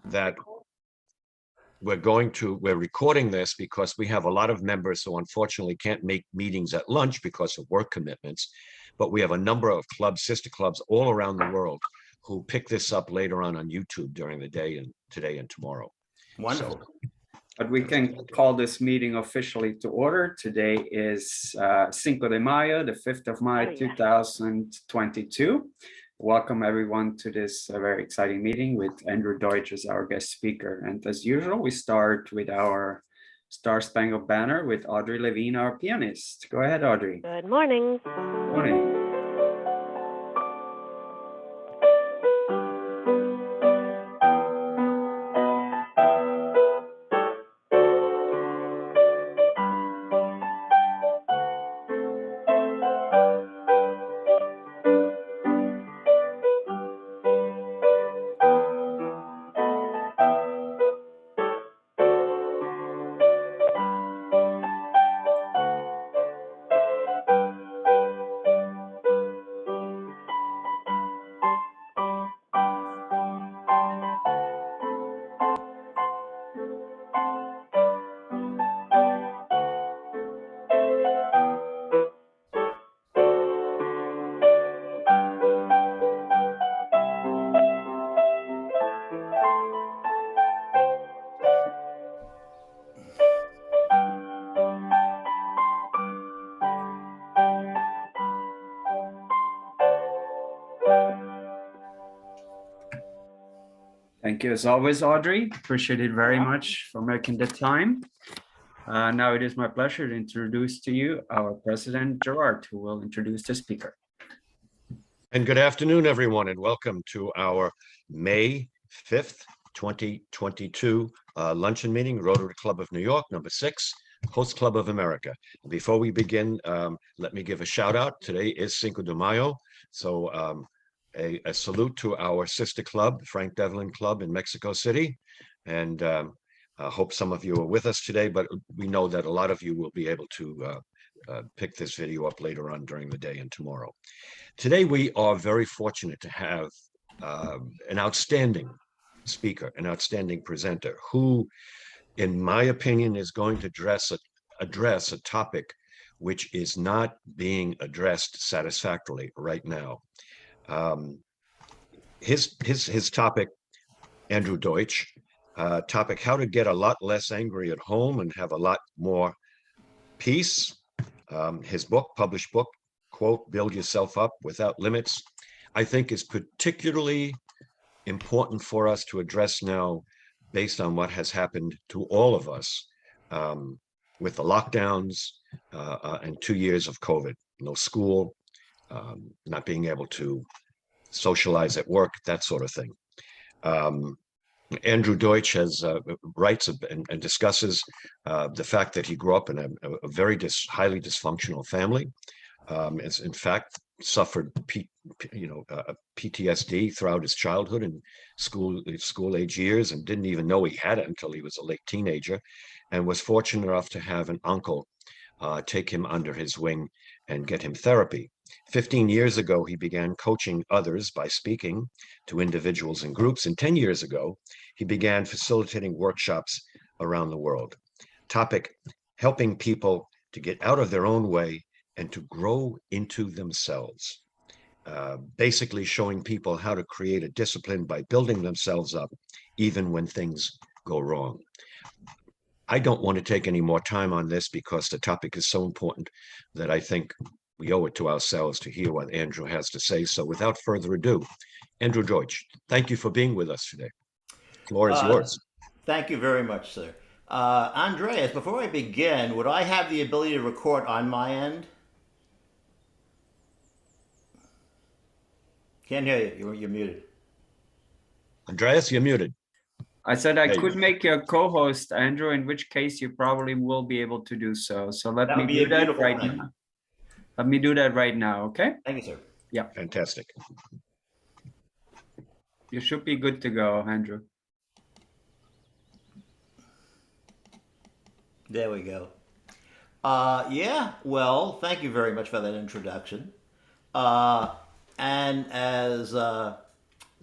that we're recording this because we have a lot of members who unfortunately can't make meetings at lunch because of work commitments, but we have a number of clubs, sister clubs all around the world who pick this up later on YouTube during the day and today and tomorrow. Wonderful. But we can call this meeting officially to order. Today is Cinco de Mayo, the 5th of May, 2022. Welcome everyone to this very exciting meeting with Andrew Deutsch as our guest speaker. And as usual, we start with our Star Spangled Banner with Audrey Levine, our pianist. Go ahead, Audrey. Good morning. Morning. Thank you as always, Audrey. Appreciate it very much for making the time. Now it is my pleasure to introduce to you our president, Gerard, who will introduce the speaker. And good afternoon, everyone, and welcome to our May 5th, 2022 luncheon meeting, Rotary Club of New York, number 6, Host Club of America. Before we begin, let me give a shout out. Today is Cinco de Mayo, so a salute to our sister club, Frank Devlin Club in Mexico City. And I hope some of you are with us today, but we know that a lot of you will be able to pick this video up later on during the day and tomorrow. Today, we are very fortunate to have an outstanding speaker, an outstanding presenter who, in my opinion, is going to address a topic which is not being addressed satisfactorily right now. His topic, Andrew Deutsch, topic, how to get a lot less angry at home and have a lot more peace. His book, published book, quote, Build Yourself Up Without Limits, I think is particularly important for us to address now based on what has happened to all of us with the lockdowns and 2 years of COVID, no school, not being able to socialize at work, that sort of thing. Andrew Deutsch has writes and discusses the fact that he grew up in a very highly dysfunctional family. Has in fact suffered PTSD throughout his childhood and school age years, and didn't even know he had it until he was a late teenager, and was fortunate enough to have an uncle take him under his wing and get him therapy. 15 years ago, he began coaching others by speaking to individuals and groups, and 10 years ago, he began facilitating workshops around the world. Topic, helping people to get out of their own way and to grow into themselves. Basically showing people how to create a discipline by building themselves up, even when things go wrong. I don't want to take any more time on this because the topic is so important that I think we owe it to ourselves to hear what Andrew has to say. So without further ado, Andrew Deutsch, thank you for being with us today. The floor is yours. Thank you very much, sir. Andreas, before I begin, would I have the ability to record on my end? Can't hear you. You're muted. Andreas, you're muted. I said I could make you a co-host, Andrew, in which case you probably will be able to do so. So let me do that right now. Let me do that right now, okay? Thank you, sir. Yeah. Fantastic. You should be good to go, Andrew. There we go. Yeah, well, thank you very much for that introduction. And as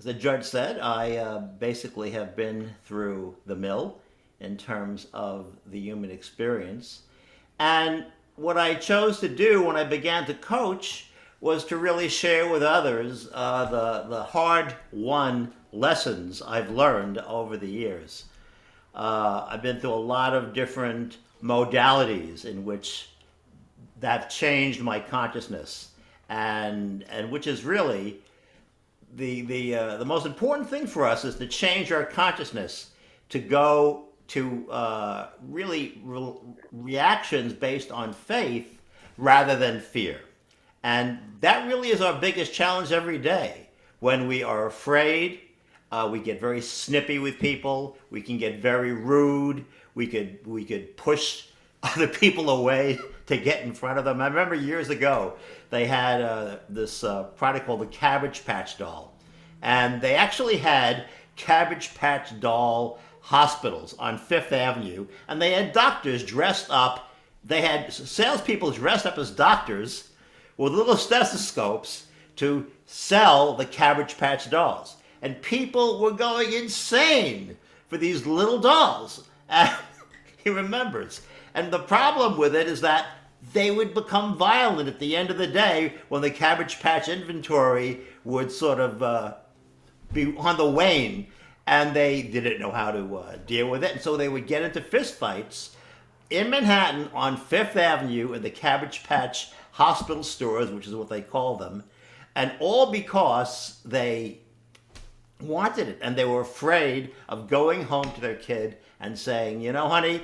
as the judge said, I basically have been through the mill in terms of the human experience. And what I chose to do when I began to coach was to really share with others the hard-won lessons I've learned over the years. I've been through a lot of different modalities in which that changed my consciousness, and which is really the most important thing for us is to change our consciousness to go to reactions based on faith rather than fear. And that really is our biggest challenge every day. When we are afraid, we get very snippy with people. We can get very rude. We could push other people away to get in front of them. I remember years ago they had this product called the Cabbage Patch Doll, and they actually had Cabbage Patch Doll hospitals on Fifth Avenue, and they had doctors dressed up. They had salespeople dressed up as doctors with little stethoscopes to sell the Cabbage Patch dolls. And people were going insane for these little dolls. And he remembers. And the problem with it is that they would become violent at the end of the day when the Cabbage Patch inventory would sort of be on the wane, and they didn't know how to deal with it. And so they would get into fistfights in Manhattan on Fifth Avenue in the Cabbage Patch hospital stores, which is what they call them, and all because they wanted it and they were afraid of going home to their kid and saying, you know, honey,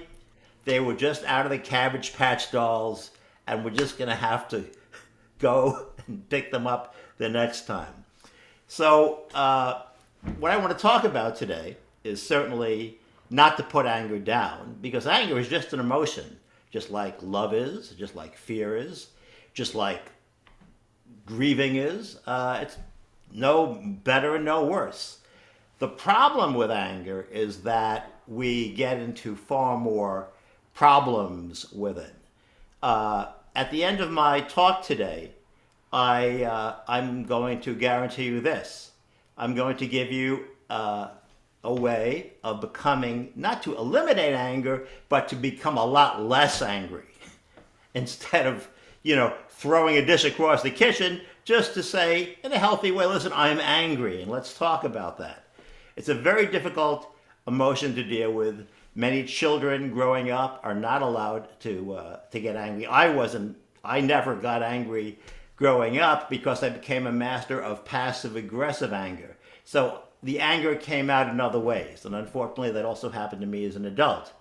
they were just out of the Cabbage Patch dolls and we're just going to have to go and pick them up the next time. So what I want to talk about today is certainly not to put anger down, because anger is just an emotion, just like love is, just like fear is, just like grieving is. It's no better and no worse. The problem with anger is that we get into far more problems with it. At the end of my talk today, I'm going to guarantee you this. I'm going to give you a way of becoming, not to eliminate anger, but to become a lot less angry. Instead of, throwing a dish across the kitchen, just to say in a healthy way, listen, I'm angry, and let's talk about that. It's a very difficult emotion to deal with. Many children growing up are not allowed to get angry. I never got angry growing up because I became a master of passive-aggressive anger. So the anger came out in other ways, and unfortunately that also happened to me as an adult.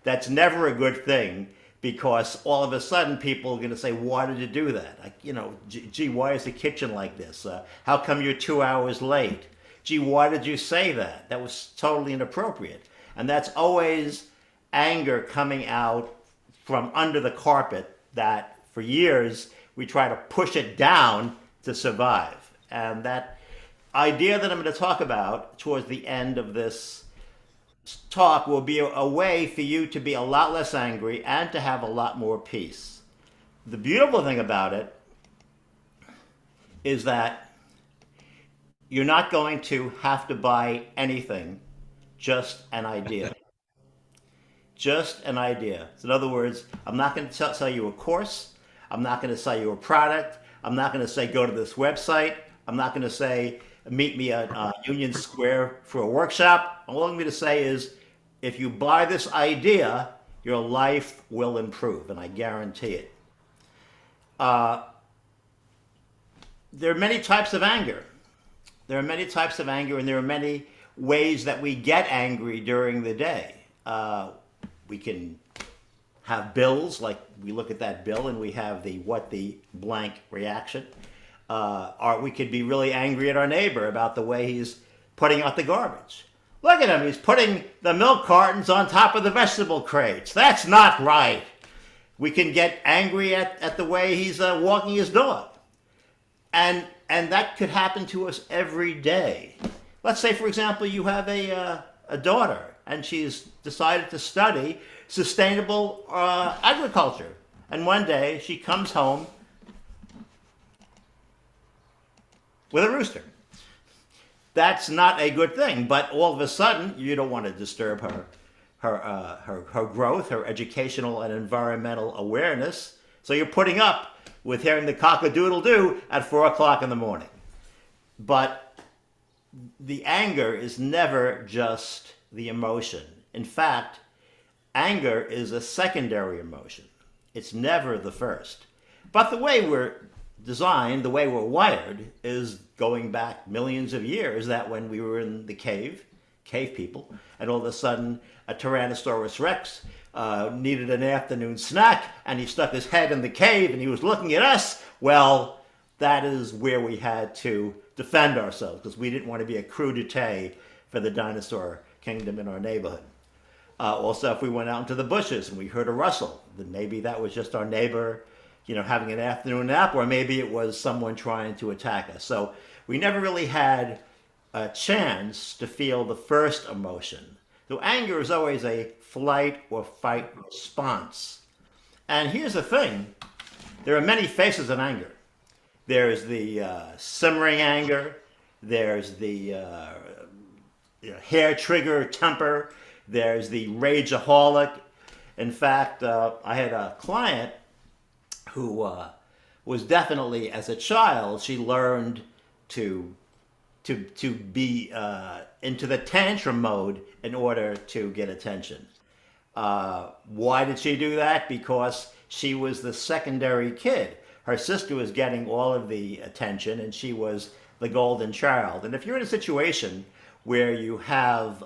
That's never a good thing, because all of a sudden people are going to say, why did you do that? Gee, why is the kitchen like this? How come you're 2 hours late? Gee, why did you say that? That was totally inappropriate. And that's always anger coming out from under the carpet that for years we try to push it down to survive. And that idea that I'm going to talk about towards the end of this talk will be a way for you to be a lot less angry and to have a lot more peace. The beautiful thing about it is that you're not going to have to buy anything, just an idea. Just an idea. So in other words, I'm not going to sell you a course. I'm not going to sell you a product. I'm not going to say go to this website. I'm not going to say meet me at Union Square for a workshop. All I'm going to say is, if you buy this idea, your life will improve, and I guarantee it. There are many types of anger. There are many types of anger, and there are many ways that we get angry during the day. We can have bills, like we look at that bill and we have the blank reaction. Or we could be really angry at our neighbor about the way he's putting out the garbage. Look at him, he's putting the milk cartons on top of the vegetable crates. That's not right. We can get angry at the way he's walking his dog. And that could happen to us every day. Let's say, for example, you have a daughter and she's decided to study sustainable agriculture. And one day she comes home with a rooster. that's not a good thing. But all of a sudden, you don't want to disturb her growth, her educational and environmental awareness. So you're putting up with hearing the cock-a-doodle-doo at 4 o'clock in the morning. But the anger is never just the emotion. In fact, anger is a secondary emotion. It's never the first. But the way we're designed, the way we're wired, is going back millions of years, that when we were in the cave people, and all of a sudden a Tyrannosaurus Rex needed an afternoon snack, and he stuck his head in the cave and he was looking at us. Well, that is where we had to defend ourselves, because we didn't want to be a crudité for the dinosaur kingdom in our neighborhood. Also, if we went out into the bushes and we heard a rustle, then maybe that was just our neighbor, having an afternoon nap, or maybe it was someone trying to attack us. So we never really had a chance to feel the first emotion. So anger is always a flight or fight response. And here's the thing. There are many faces of anger. There's the simmering anger. There's the hair trigger temper. There's the rageaholic. In fact, I had a client who was definitely, as a child, she learned to be into the tantrum mode in order to get attention. Why did she do that? Because she was the secondary kid. Her sister was getting all of the attention, and she was the golden child. And if you're in a situation where you have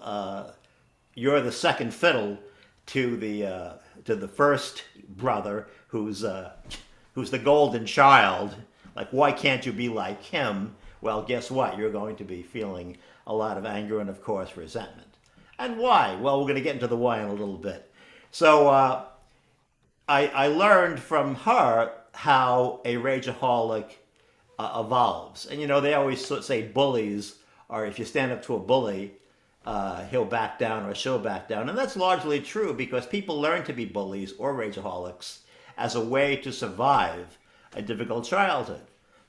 you're the second fiddle to the first brother who's the golden child, like, why can't you be like him? Well, guess what? You're going to be feeling a lot of anger and, of course, resentment. And why? Well, we're going to get into the why in a little bit. So I learned from her how a rageaholic evolves. And, they always say bullies, or if you stand up to a bully, he'll back down or she'll back down. And that's largely true, because people learn to be bullies or rageaholics as a way to survive a difficult childhood.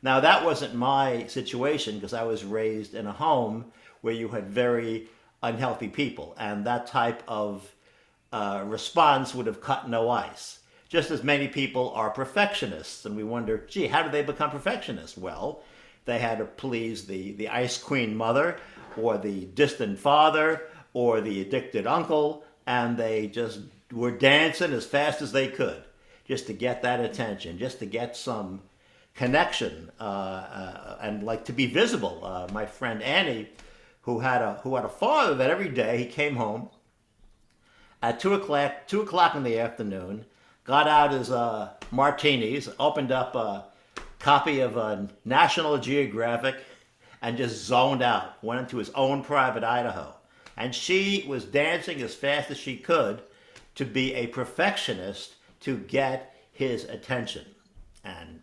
Now, that wasn't my situation, because I was raised in a home where you had very unhealthy people, and that type of response would have cut no ice. Just as many people are perfectionists, and we wonder, gee, how did they become perfectionists? Well, they had to please the ice queen mother, or the distant father, or the addicted uncle, and they just were dancing as fast as they could just to get that attention, just to get some connection, and like to be visible. My friend Annie, who had a father that every day he came home at 2 o'clock in the afternoon, got out his martinis, opened up a copy of National Geographic, and just zoned out, went into his own private Idaho. And she was dancing as fast as she could to be a perfectionist to get his attention. And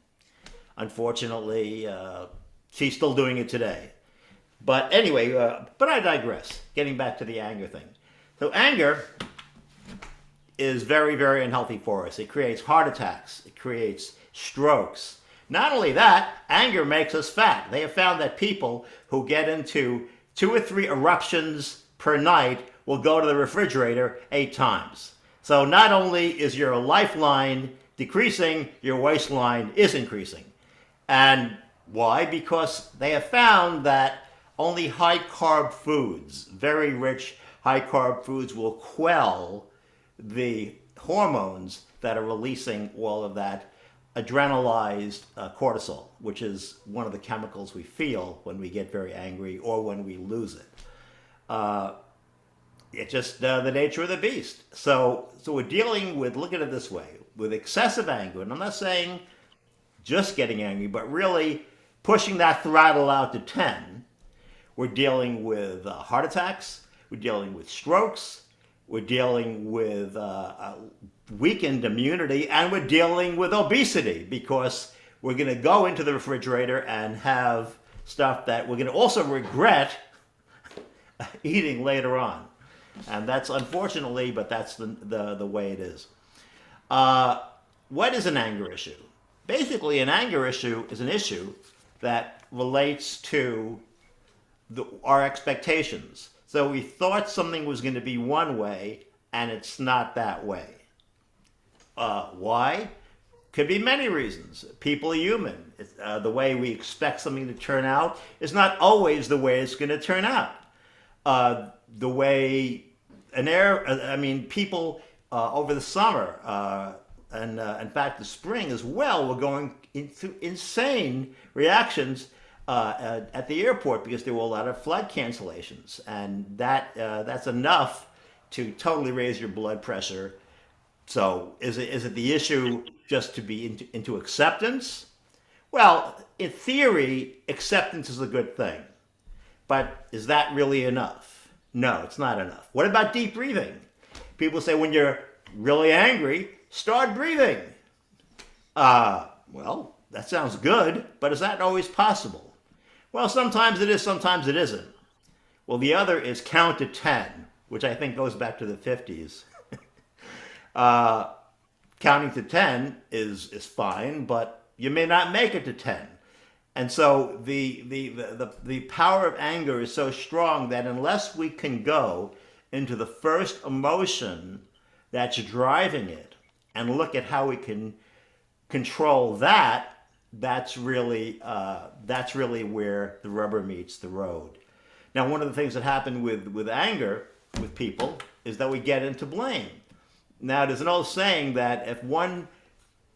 unfortunately, she's still doing it today. But anyway, but I digress. Getting back to the anger thing. So anger is very, very unhealthy for us. It creates heart attacks. It creates strokes. Not only that, anger makes us fat. They have found that people who get into 2 or 3 eruptions per night will go to the refrigerator 8 times. So not only is your lifeline decreasing, your waistline is increasing. And why? Because they have found that only high-carb foods, very rich high-carb foods, will quell the hormones that are releasing all of that adrenalized cortisol, which is one of the chemicals we feel when we get very angry or when we lose it. It's just the nature of the beast. So we're dealing with, look at it this way, with excessive anger. And I'm not saying just getting angry, but really pushing that throttle out to 10. We're dealing with heart attacks. We're dealing with strokes. We're dealing with weakened immunity, and we're dealing with obesity, because we're going to go into the refrigerator and have stuff that we're going to also regret eating later on. And that's unfortunately, but that's the way it is. What is an anger issue? Basically, an anger issue is an issue that relates to our expectations. So we thought something was going to be one way, and it's not that way. Why? Could be many reasons. People are human. The way we expect something to turn out is not always the way it's going to turn out. The way I mean, people over the summer and in fact the spring as well were going into insane reactions at the airport because there were a lot of flight cancellations, and that's enough to totally raise your blood pressure. So is it the issue just to be into acceptance? Well, in theory, acceptance is a good thing. But is that really enough? No, it's not enough. What about deep breathing? People say when you're really angry, start breathing. Well, that sounds good, but is that always possible? Well, sometimes it is, sometimes it isn't. Well, the other is count to 10, which I think goes back to the 50s. Counting to 10 is fine, but you may not make it to 10. And so the power of anger is so strong that unless we can go into the first emotion that's driving it and look at how we can control that, that's really where the rubber meets the road. Now, one of the things that happen with anger with people is that we get into blame. Now, there's an old saying that if one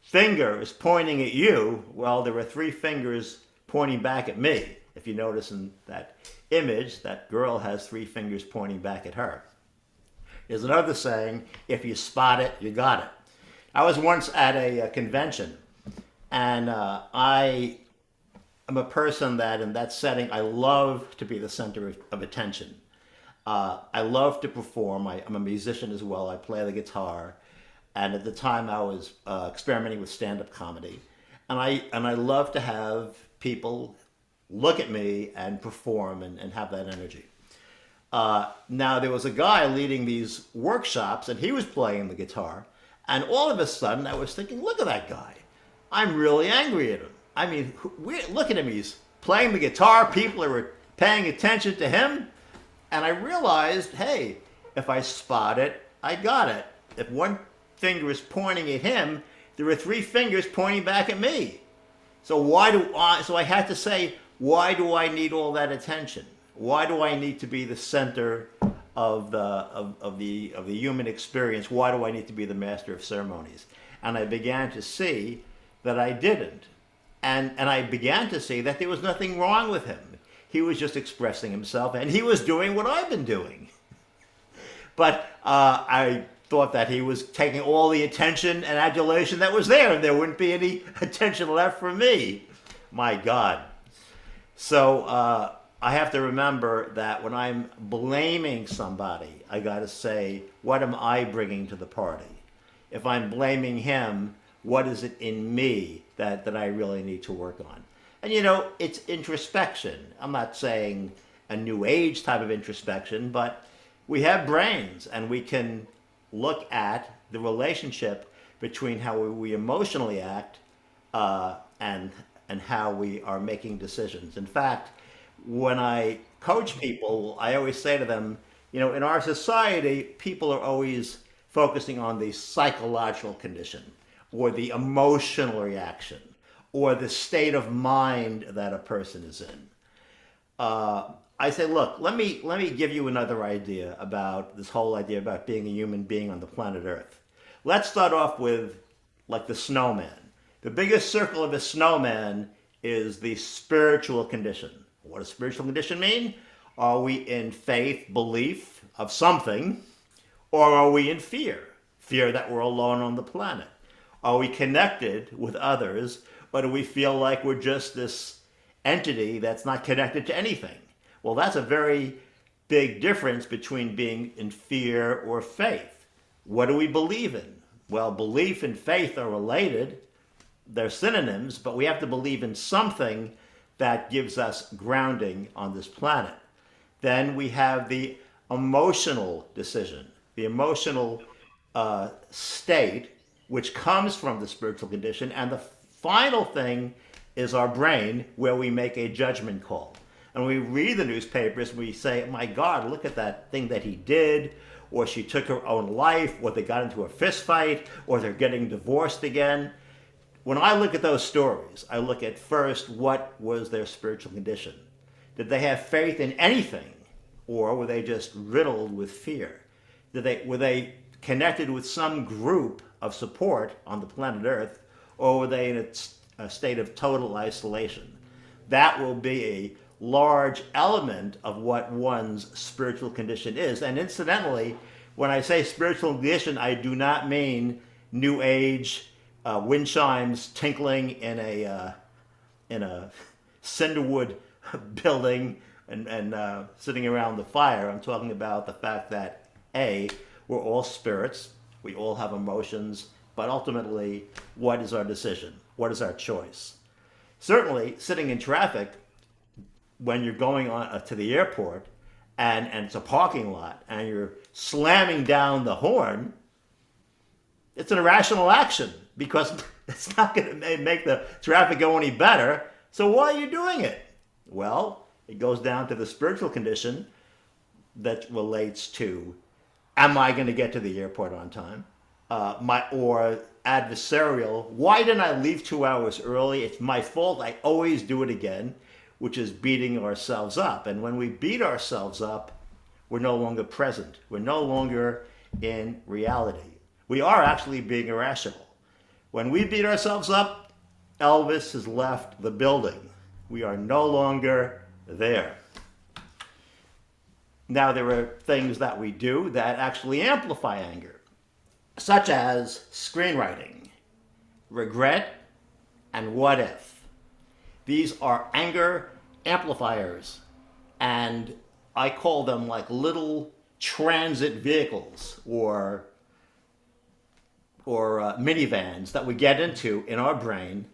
finger is pointing at you, well, there are three fingers pointing back at me. If you notice in that image, that girl has three fingers pointing back at her. There's another saying, if you spot it, you got it. I was once at a convention, and I am a person that in that setting, I love to be the center of attention. I love to perform. I'm a musician as well. I play the guitar. And at the time I was experimenting with stand-up comedy. And I love to have people look at me and perform and have that energy. Now there was a guy leading these workshops and he was playing the guitar. And all of a sudden I was thinking, look at that guy. I'm really angry at him. I mean, look at him. He's playing the guitar. People are paying attention to him. And I realized, hey, if I spot it, I got it. If one finger is pointing at him, there are three fingers pointing back at me. So I had to say, why do I need all that attention? Why do I need to be the center of the human experience? Why do I need to be the master of ceremonies? And I began to see that I didn't. And I began to see that there was nothing wrong with him. He was just expressing himself, and he was doing what I've been doing. But I thought that he was taking all the attention and adulation that was there, and there wouldn't be any attention left for me. My God. So I have to remember that when I'm blaming somebody, I got to say, what am I bringing to the party? If I'm blaming him, what is it in me that I really need to work on? And you know, it's introspection. I'm not saying a new age type of introspection, but we have brains and we can look at the relationship between how we emotionally act and how we are making decisions. In fact, when I coach people, I always say to them, you know, in our society, people are always focusing on the psychological condition or the emotional reaction or the state of mind that a person is in. I say, look, let me give you another idea about this whole idea about being a human being on the planet Earth. Let's start off with like the snowman. The biggest circle of a snowman is the spiritual condition. What does spiritual condition mean? Are we in faith, belief of something, or are we in fear? Fear that we're alone on the planet. Are we connected with others, or do we feel like we're just this entity that's not connected to anything? Well, that's a very big difference between being in fear or faith. What do we believe in? Well, belief and faith are related. They're synonyms, but we have to believe in something that gives us grounding on this planet. Then we have the emotional decision, the emotional state, which comes from the spiritual condition. And the final thing is our brain, where we make a judgment call. And we read the newspapers and we say, my God, look at that thing that he did, or she took her own life, or they got into a fist fight, or they're getting divorced again. When I look at those stories, I look at first, what was their spiritual condition? Did they have faith in anything, or were they just riddled with fear? Were they connected with some group of support on the planet Earth, or were they in a state of total isolation? That will be a large element of what one's spiritual condition is. And incidentally, when I say spiritual condition, I do not mean New Age wind chimes tinkling in a cinderwood building and sitting around the fire. I'm talking about the fact that we're all spirits, we all have emotions, but ultimately, what is our decision? What is our choice? Certainly, sitting in traffic when you're going on to the airport and it's a parking lot and you're slamming down the horn, it's an irrational action because it's not going to make the traffic go any better. So why are you doing it? Well, it goes down to the spiritual condition that relates to, am I going to get to the airport on time? Or adversarial, why didn't I leave 2 hours early? It's my fault. I always do it again, which is beating ourselves up. And when we beat ourselves up, we're no longer present. We're no longer in reality. We are actually being irrational. When we beat ourselves up, Elvis has left the building. We are no longer there. Now, there are things that we do that actually amplify anger, such as screenwriting, regret, and what if. These are anger amplifiers, and I call them like little transit vehicles or minivans that we get into in our brain,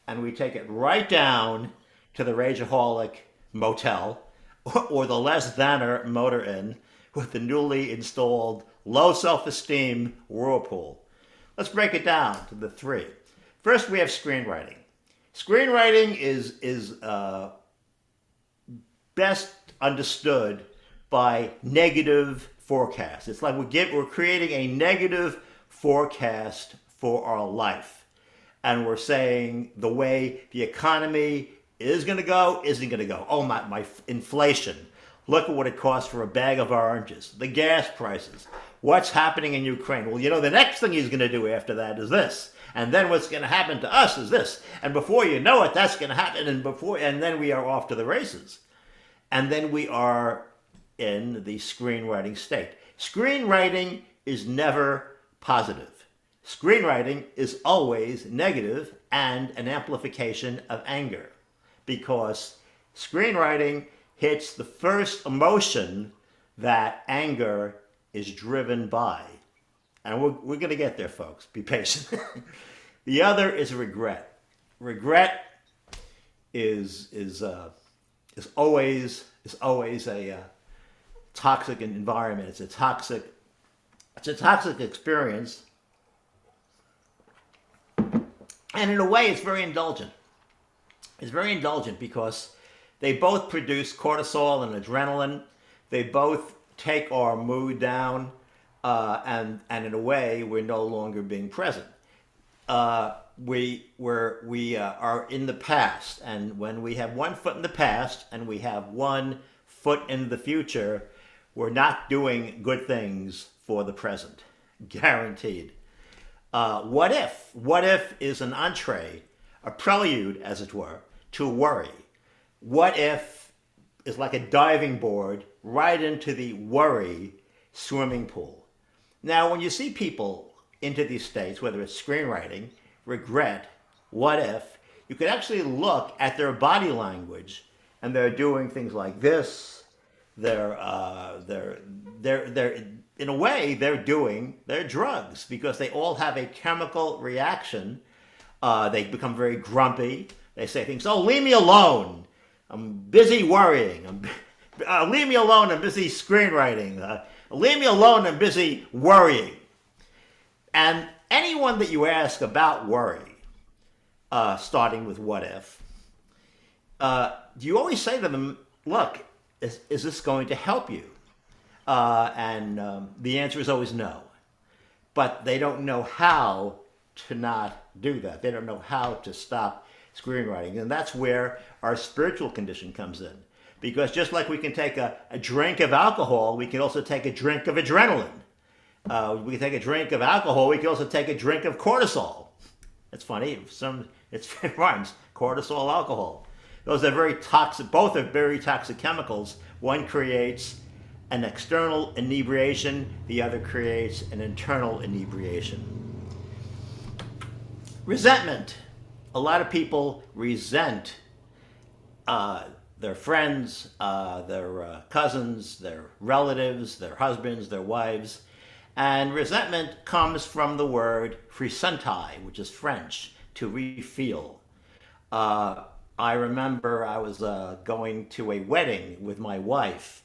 and we take it right down to the Rageaholic motel or the less thaner motor inn with the newly installed low self-esteem whirlpool. Let's break it down to the three. First, we have screenwriting. Screenwriting is best understood by negative forecasts. It's like we're creating a negative forecast for our life. And we're saying the way the economy is going to go, isn't going to go. Oh, my inflation. Look at what it costs for a bag of oranges. The gas prices. What's happening in Ukraine? Well, the next thing he's going to do after that is this. And then what's going to happen to us is this. And before you know it, that's going to happen. And then we are off to the races. And then we are in the screenwriting state. Screenwriting is never positive. Screenwriting is always negative and an amplification of anger, because screenwriting hits the first emotion that anger is driven by. And we're going to get there, folks. Be patient. The other is regret. Regret is always a toxic environment. It's a toxic experience. And in a way, it's very indulgent. It's very indulgent because they both produce cortisol and adrenaline. They both take our mood down, and in a way, we're no longer being present. We are in the past, and when we have one foot in the past and we have one foot in the future, we're not doing good things for the present, guaranteed. What if? What if is an entree, a prelude, as it were, to worry. What if is like a diving board right into the worry swimming pool. Now, when you see people into these states, whether it's screenwriting, regret, what if, you could actually look at their body language, and they're doing things like this. They're in a way, they're doing their drugs because they all have a chemical reaction. They become very grumpy. They say things, oh, leave me alone. I'm busy worrying. Leave me alone. I'm busy screenwriting. Leave me alone. I'm busy worrying. And anyone that you ask about worry, starting with what if, you always say to them, look, is this going to help you? And the answer is always no. But they don't know how to not do that. They don't know how to stop screenwriting. And that's where our spiritual condition comes in. Because just like we can take a drink of alcohol, we can also take a drink of adrenaline. We can take a drink of alcohol, we can also take a drink of cortisol. It's funny, it rhymes, cortisol, alcohol. Those are very toxic, both are very toxic chemicals. One creates an external inebriation, the other creates an internal inebriation. Resentment. A lot of people resent their friends, their cousins, their relatives, their husbands, their wives. And resentment comes from the word ressentir, which is French, to refeel. I remember I was going to a wedding with my wife,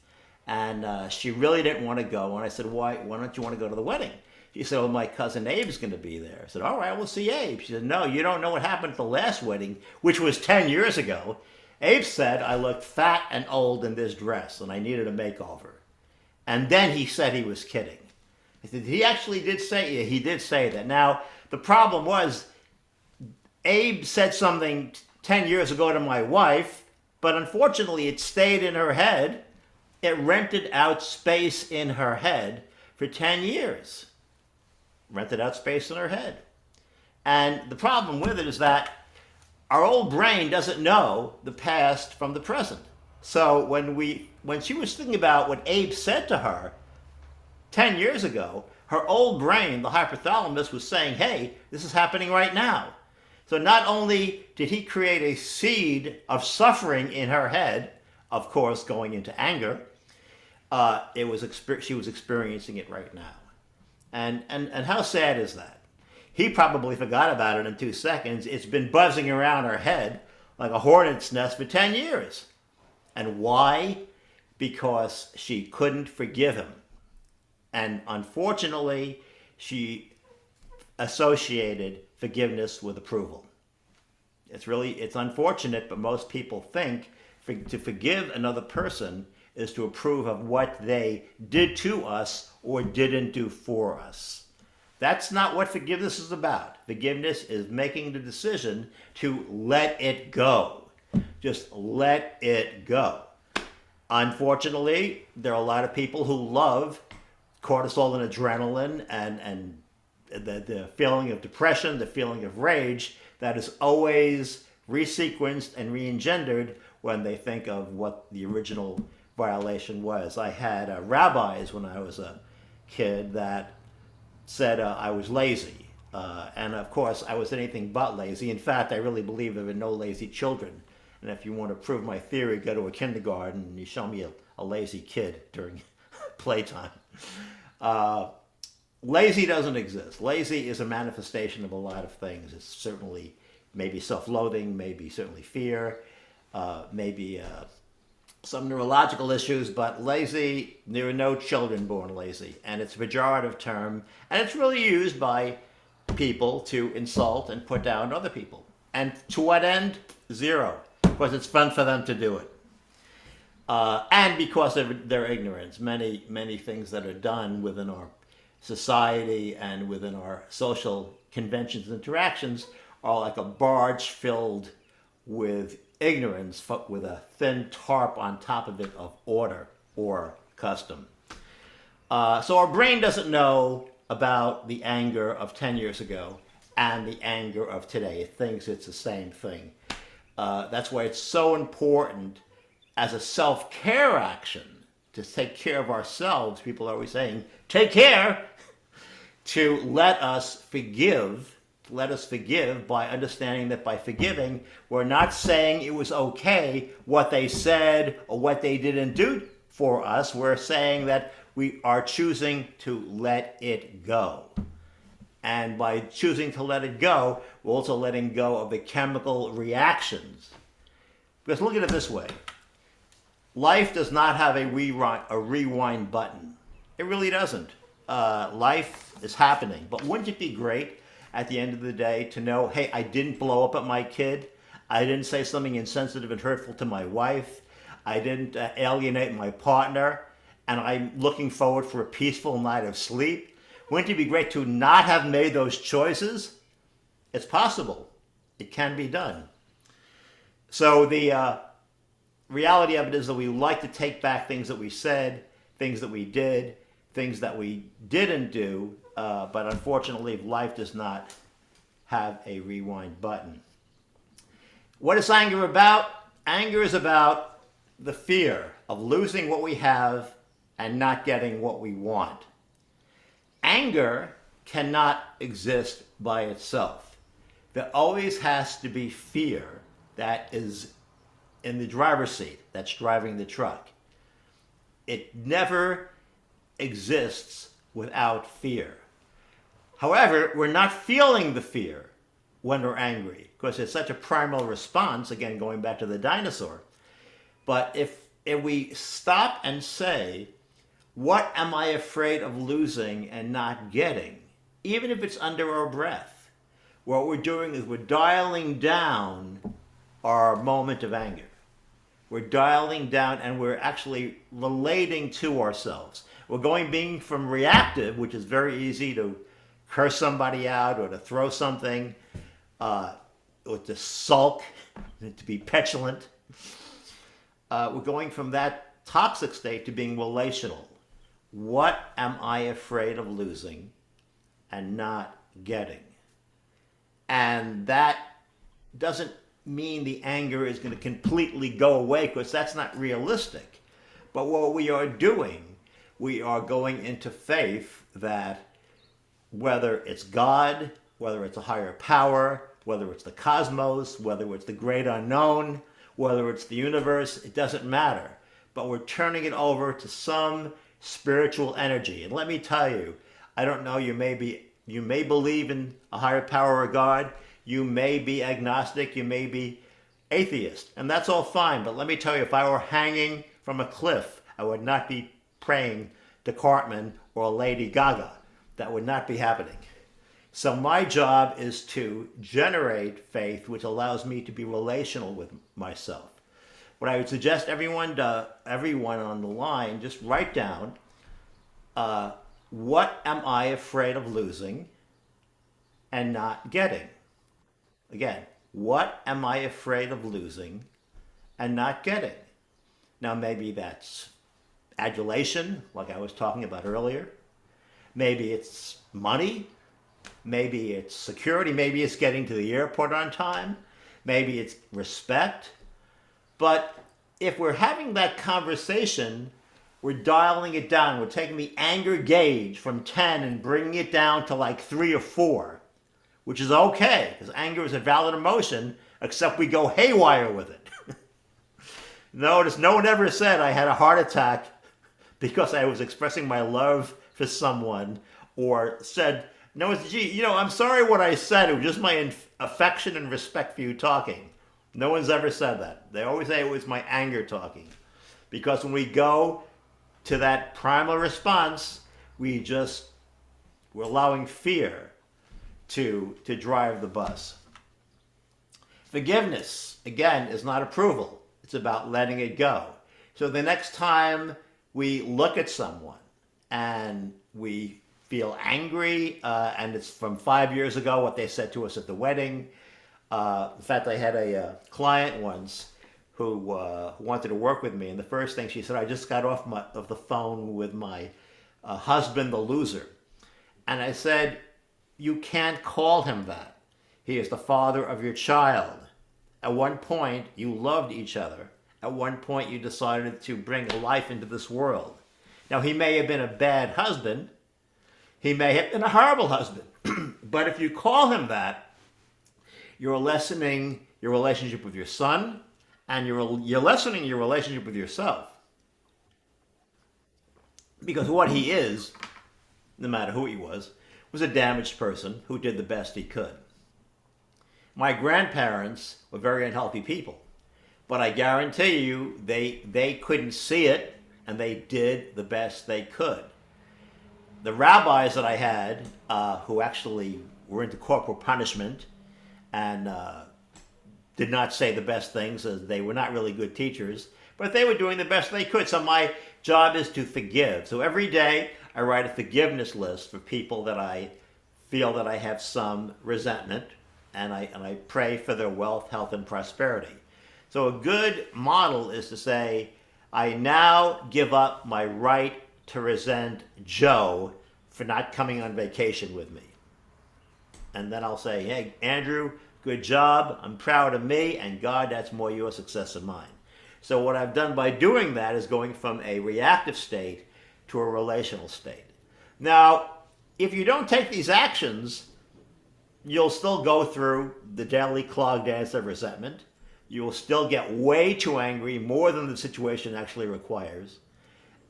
and she really didn't want to go. And I said, why don't you want to go to the wedding? She said, well, my cousin Abe's going to be there. I said, all right, we'll see Abe. She said, no, you don't know what happened at the last wedding, which was 10 years ago. Abe said I looked fat and old in this dress, and I needed a makeover. And then he said he was kidding. I said, he actually did say, yeah, he did say that. Now, the problem was, Abe said something 10 years ago to my wife, but unfortunately it stayed in her head. It rented out space in her head for 10 years. Rented out space in her head. And the problem with it is that our old brain doesn't know the past from the present. So when she was thinking about what Abe said to her 10 years ago, her old brain, the hypothalamus, was saying, hey, this is happening right now. So not only did he create a seed of suffering in her head, of course, going into anger, she was experiencing it right now. And how sad is that? He probably forgot about it in 2 seconds. It's been buzzing around her head like a hornet's nest for 10 years. And why? Because she couldn't forgive him. And unfortunately, she associated forgiveness with approval. It's unfortunate, but most people think to forgive another person is to approve of what they did to us or didn't do for us. That's not what forgiveness is about. Forgiveness is making the decision to let it go. Just let it go. Unfortunately, there are a lot of people who love cortisol and adrenaline and the feeling of depression, the feeling of rage that is always resequenced and re-engendered when they think of what the original violation was. I had rabbis when I was a kid that said I was lazy. And of course, I was anything but lazy. In fact, I really believe there were no lazy children. And if you want to prove my theory, go to a kindergarten and you show me a lazy kid during playtime. Lazy doesn't exist. Lazy is a manifestation of a lot of things. It's certainly maybe self-loathing, maybe certainly fear, maybe some neurological issues, but lazy, there are no children born lazy. And it's a pejorative term, and it's really used by people to insult and put down other people. And to what end? Zero. Because it's fun for them to do it. And because of their ignorance. Many things that are done within our society and within our social conventions and interactions are like a barge filled with ignorance, with a thin tarp on top of it of order or custom. So our brain doesn't know about the anger of 10 years ago and the anger of today. It thinks it's the same thing. That's why it's so important as a self-care action to take care of ourselves. People are always saying, take care, to let us forgive by understanding that by forgiving, we're not saying it was okay what they said or what they didn't do for us. We're saying that we are choosing to let it go. And by choosing to let it go, we're also letting go of the chemical reactions. Because look at it this way. Life does not have a rewind button. It really doesn't. Life is happening. But wouldn't it be great at the end of the day to know, hey, I didn't blow up at my kid. I didn't say something insensitive and hurtful to my wife. I didn't alienate my partner, and I'm looking forward for a peaceful night of sleep. Wouldn't it be great to not have made those choices? It's possible. It can be done. So the reality of it is that we like to take back things that we said, things that we did, things that we didn't do, but unfortunately, life does not have a rewind button. What is anger about? Anger is about the fear of losing what we have and not getting what we want. Anger cannot exist by itself. There always has to be fear that is in the driver's seat, that's driving the truck. It never exists without fear. However, we're not feeling the fear when we're angry because it's such a primal response, again, going back to the dinosaur. But if we stop and say, what am I afraid of losing and not getting? Even if it's under our breath, what we're doing is we're dialing down our moment of anger. We're dialing down and we're actually relating to ourselves. We're being from reactive, which is very easy to curse somebody out or to throw something, or to sulk, to be petulant. We're going from that toxic state to being relational. What am I afraid of losing and not getting? And that doesn't mean the anger is going to completely go away because that's not realistic. But what we are doing, we are going into faith that whether it's God, whether it's a higher power, whether it's the cosmos, whether it's the great unknown, whether it's the universe, it doesn't matter. But we're turning it over to some spiritual energy. And let me tell you, I don't know, you may believe in a higher power or God, you may be agnostic, you may be atheist, and that's all fine. But let me tell you, if I were hanging from a cliff, I would not be praying to Cartman or Lady Gaga. That would not be happening. So my job is to generate faith, which allows me to be relational with myself. What I would suggest everyone on the line, just write down, what am I afraid of losing and not getting? Again, what am I afraid of losing and not getting? Now, maybe that's adulation, like I was talking about earlier. Maybe it's money. Maybe it's security. Maybe it's getting to the airport on time. Maybe it's respect. But if we're having that conversation, we're dialing it down. We're taking the anger gauge from 10 and bringing it down to like 3 or 4, which is okay, because anger is a valid emotion, except we go haywire with it. Notice no one ever said I had a heart attack because I was expressing my love for someone, or said, no, gee, I'm sorry what I said. It was just my affection and respect for you talking. No one's ever said that. They always say it was my anger talking. Because when we go to that primal response, we're allowing fear to drive the bus. Forgiveness, again, is not approval. It's about letting it go. So the next time we look at someone and we feel angry, and it's from 5 years ago, what they said to us at the wedding. In fact, I had a client once who wanted to work with me, and the first thing she said, I just got off of the phone with my husband, the loser. And I said, you can't call him that. He is the father of your child. At one point, you loved each other. At one point, you decided to bring a life into this world. Now, he may have been a bad husband. He may have been a horrible husband. But if you call him that, you're lessening your relationship with your son, and you're lessening your relationship with yourself. Because what he is, no matter who he was a damaged person who did the best he could. My grandparents were very unhealthy people, but I guarantee you they couldn't see it, and they did the best they could. The rabbis that I had, who actually were into corporal punishment and did not say the best things, as they were not really good teachers, but they were doing the best they could. So my job is to forgive. So every day I write a forgiveness list for people that I feel that I have some resentment, and I pray for their wealth, health, and prosperity. So a good model is to say, I now give up my right to resent Joe for not coming on vacation with me. And then I'll say, hey, Andrew, good job. I'm proud of me. And God, that's more your success than mine. So what I've done by doing that is going from a reactive state to a relational state. Now, if you don't take these actions, you'll still go through the daily clog dance of resentment. You will still get way too angry, more than the situation actually requires.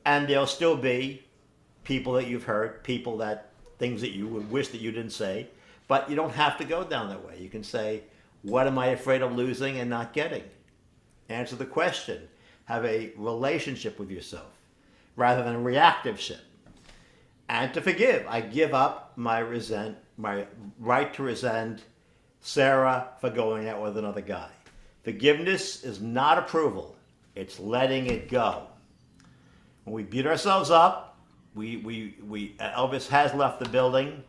And there'll still be people that you've hurt, people that, things that you would wish that you didn't say. But you don't have to go down that way. You can say, what am I afraid of losing and not getting? Answer the question. Have a relationship with yourself rather than a reactive shit. And to forgive. I give up my right to resent Sarah for going out with another guy. Forgiveness is not approval. It's letting it go. When we beat ourselves up, Elvis has left the building,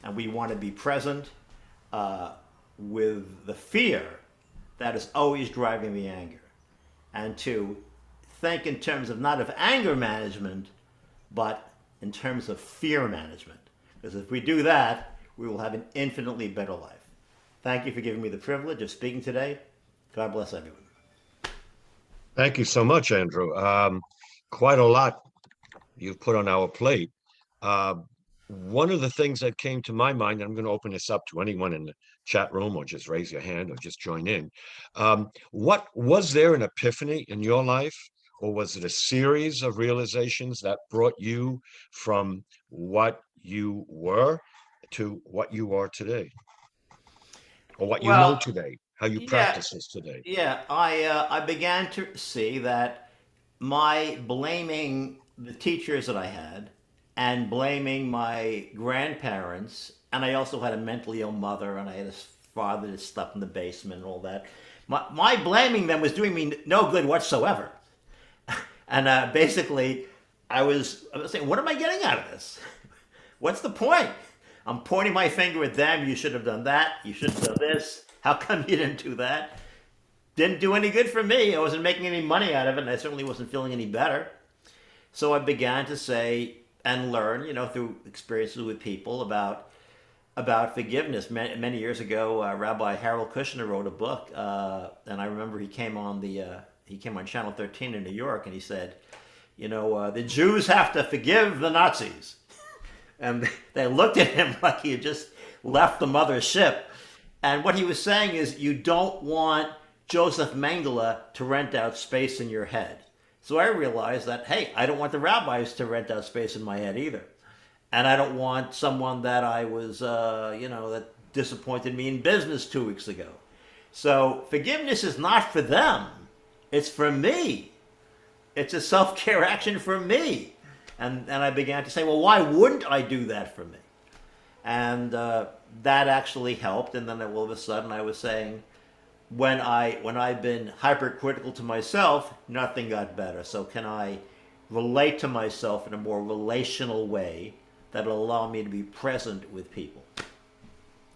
and we want to be present with the fear that is always driving the anger, and to think in terms of not of anger management, but in terms of fear management. Because if we do that, we will have an infinitely better life. Thank you for giving me the privilege of speaking today. God bless everyone. Thank you so much, Andrew. Quite a lot you've put on our plate. One of the things that came to my mind, and I'm going to open this up to anyone in the chat room, or just raise your hand or just join in. What was there an epiphany in your life, or was it a series of realizations that brought you from what you were to what you are today, or what you know Well, today, how you yeah, practice this today? yeah. I began to see that my blaming the teachers that I had, and blaming my grandparents, and I also had a mentally ill mother, and I had a father that slept in the basement and all that. My blaming them was doing me no good whatsoever. And basically, I was saying, what am I getting out of this? What's the point? I'm pointing my finger at them. You should have done that. You should have done this. How come you didn't do that? Didn't do any good for me. I wasn't making any money out of it, and I certainly wasn't feeling any better. So I began to say and learn, through experiences with people about forgiveness. Many years ago, Rabbi Harold Kushner wrote a book, and I remember he came on Channel 13 in New York, and he said, the Jews have to forgive the Nazis. And they looked at him like he had just left the mothership. And what he was saying is, you don't want Joseph Mengele to rent out space in your head. So I realized that, hey, I don't want the rabbis to rent out space in my head either. And I don't want someone that I was, that disappointed me in business 2 weeks ago. So forgiveness is not for them. It's for me. It's a self-care action for me. And I began to say, well, why wouldn't I do that for me? And that actually helped. And then all of a sudden I was saying, when I've been hypercritical to myself, nothing got better. So can I relate to myself in a more relational way that'll allow me to be present with people?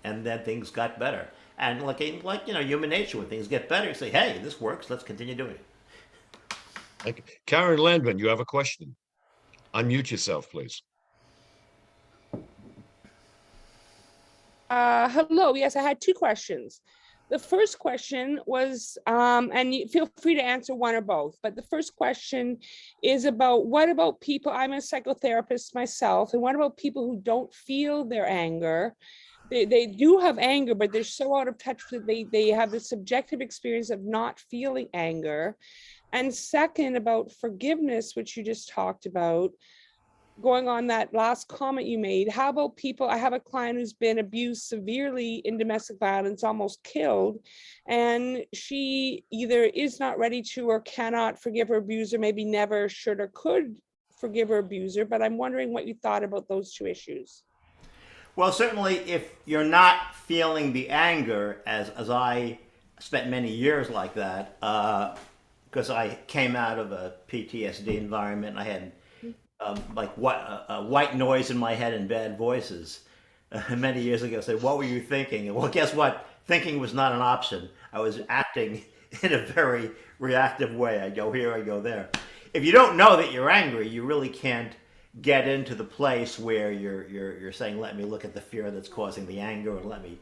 And then things got better. And like human nature, when things get better, you say, hey, this works, let's continue doing it. Thank you. Karen Landman, you have a question. Unmute yourself, please. Hello. Yes, I had 2 questions. The first question was, and you feel free to answer one or both, but the first question is about, what about people, I'm a psychotherapist myself, and what about people who don't feel their anger? They do have anger, but they're so out of touch that they have the subjective experience of not feeling anger. And second, about forgiveness, which you just talked about, going on that last comment you made, how about people, I have a client who's been abused severely in domestic violence, almost killed, and she either is not ready to or cannot forgive her abuser, maybe never should or could forgive her abuser, but I'm wondering what you thought about those 2 issues. Well, certainly if you're not feeling the anger, as I spent many years like that, because I came out of a PTSD environment. I had white noise in my head and bad voices many years ago. Said, "What were you thinking?" And well, guess what? Thinking was not an option. I was acting in a very reactive way. I go here, I go there. If you don't know that you're angry, you really can't get into the place where you're saying, "Let me look at the fear that's causing the anger, and let me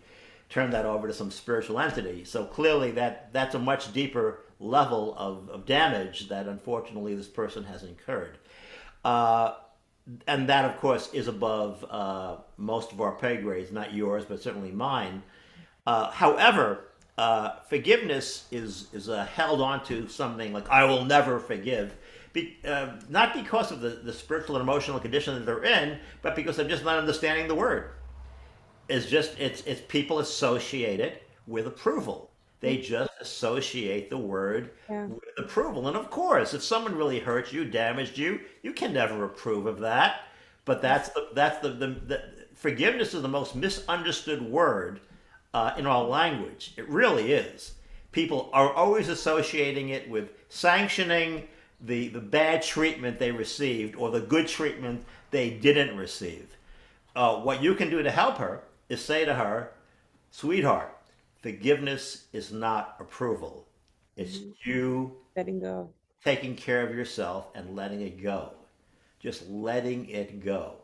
turn that over to some spiritual entity." So clearly, that's a much deeper level of damage that unfortunately this person has incurred. And that, of course, is above most of our pay grades, not yours, but certainly mine. However, forgiveness is held onto something like "I will never forgive," not because of the spiritual and emotional condition that they're in, but because they're just not understanding the word. It's people associate it with approval. They just associate the word with approval. And of course, if someone really hurt you, damaged you, you can never approve of that. But the forgiveness is the most misunderstood word in our language. It really is. People are always associating it with sanctioning the bad treatment they received or the good treatment they didn't receive. What you can do to help her is say to her, "Sweetheart, forgiveness is not approval. It's you Letting go. taking care of yourself and letting it go. Just letting it go."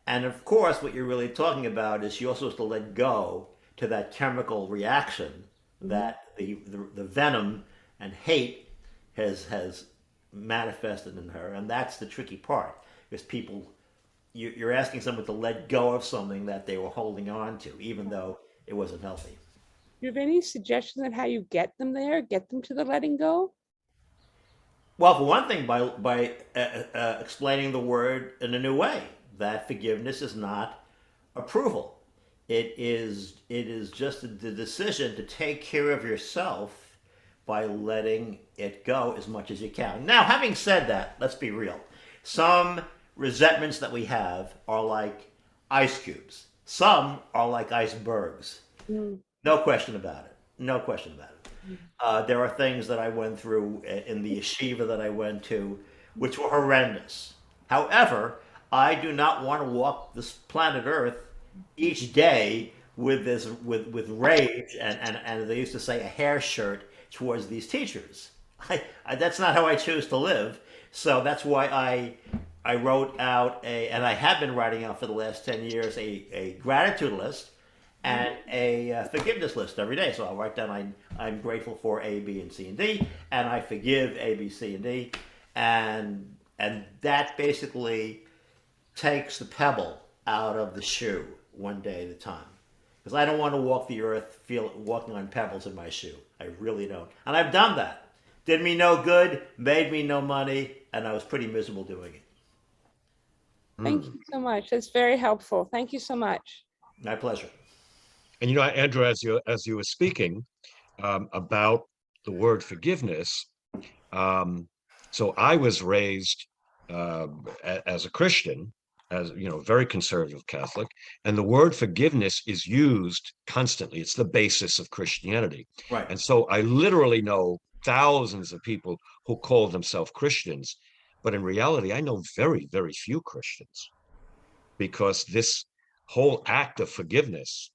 And of course, what you're really talking about is you're supposed to let go to that chemical reaction that the venom and hate has manifested in her. And that's the tricky part, is you're asking someone to let go of something that they were holding on to, even though it wasn't healthy. Do you have any suggestions on how you get them there, get them to the letting go? Well, for one thing, by explaining the word in a new way, that forgiveness is not approval. It is just the decision to take care of yourself by letting it go as much as you can. Now, having said that, let's be real. Some resentments that we have are like ice cubes. Some are like icebergs. No question about it. No question about it. There are things that I went through in the yeshiva that I went to, which were horrendous. However, I do not want to walk this planet Earth each day with with rage and they used to say a hair shirt towards these teachers. That's not how I choose to live. So that's why I wrote out and I have been writing out for the last 10 years, a gratitude list and a forgiveness list every day. So I'll write down I'm grateful for A, B, and C, and D, and I forgive A, B, C, and D, and that basically takes the pebble out of the shoe one day at a time. Because I don't want to walk the earth walking on pebbles in my shoe. I really don't. And I've done that. Did me no good, made me no money, and I was pretty miserable doing it. Thank you so much. That's very helpful. Thank you so much. My pleasure. And Andrew, as you were speaking about the word forgiveness, so I was raised as a Christian, as very conservative Catholic, and the word forgiveness is used constantly. It's the basis of Christianity. Right. And so I literally know thousands of people who call themselves Christians, but in reality, I know very, very few Christians, because this whole act of forgiveness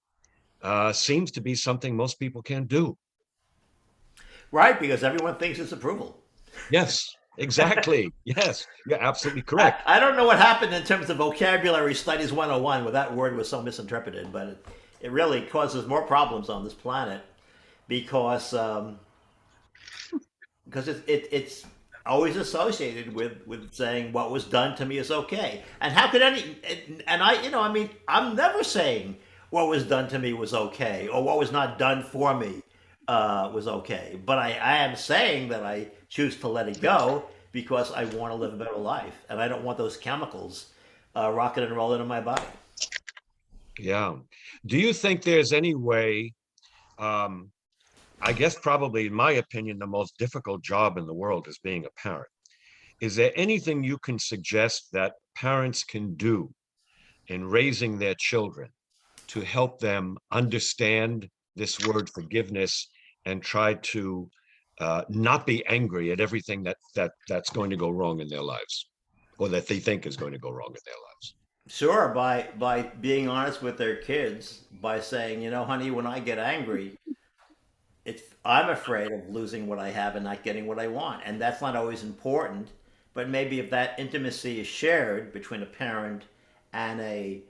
seems to be something most people can't do. Right, because everyone thinks it's approval. Yes, exactly. Yes, you're absolutely correct. I don't know what happened in terms of vocabulary studies 101 where that word was so misinterpreted, but it really causes more problems on this planet because it's always associated with saying what was done to me is okay. And how could I'm never saying what was done to me was okay or what was not done for me was okay. But I am saying that I choose to let it go because I want to live a better life. And I don't want those chemicals rocking and rolling in my body. Yeah. Do you think there's any way, I guess probably in my opinion, the most difficult job in the world is being a parent. Is there anything you can suggest that parents can do in raising their children to help them understand this word forgiveness and try to not be angry at everything that's going to go wrong in their lives, or that they think is going to go wrong in their lives. Sure, by being honest with their kids, by saying, honey, when I get angry, I'm afraid of losing what I have and not getting what I want, and that's not always important. But maybe if that intimacy is shared between a parent and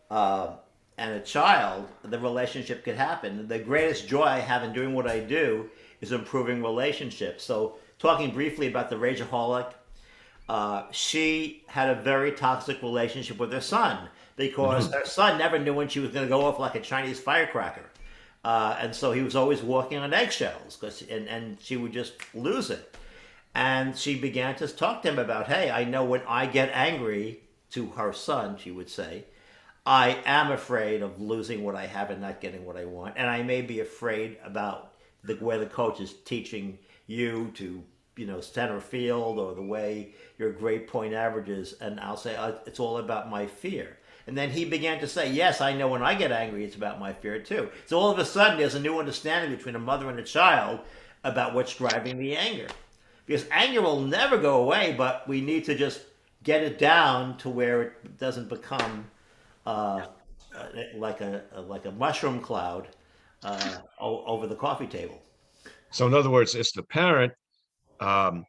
uh, a child, the relationship could happen. The greatest joy I have in doing what I do is improving relationships. So, talking briefly about the rageaholic, she had a very toxic relationship with her son because her son never knew when she was going to go off like a Chinese firecracker. And so he was always walking on eggshells and she would just lose it. And she began to talk to him about, hey, I know when I get angry, to her son, she would say, I am afraid of losing what I have and not getting what I want. And I may be afraid about the way the coach is teaching you to, center field, or the way your grade point averages. And I'll say, it's all about my fear. And then he began to say, yes, I know when I get angry, it's about my fear too. So all of a sudden, there's a new understanding between a mother and a child about what's driving the anger. Because anger will never go away, but we need to just get it down to where it doesn't become like a mushroom cloud over the coffee table. So in other words, it's the parent um,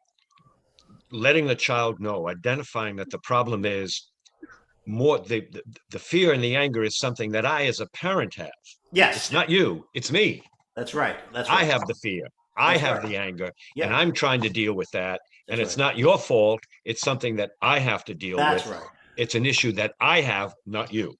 letting the child know, identifying that the problem is more the fear and the anger is something that I as a parent have. Yes, It's not you, it's me. that's right. That's I right. have the fear. I That's have right. the anger, and Yeah, I'm trying to deal with that. And that's it's right. not your fault. It's something that I have to deal That's with. right. It's an issue that I have, not you.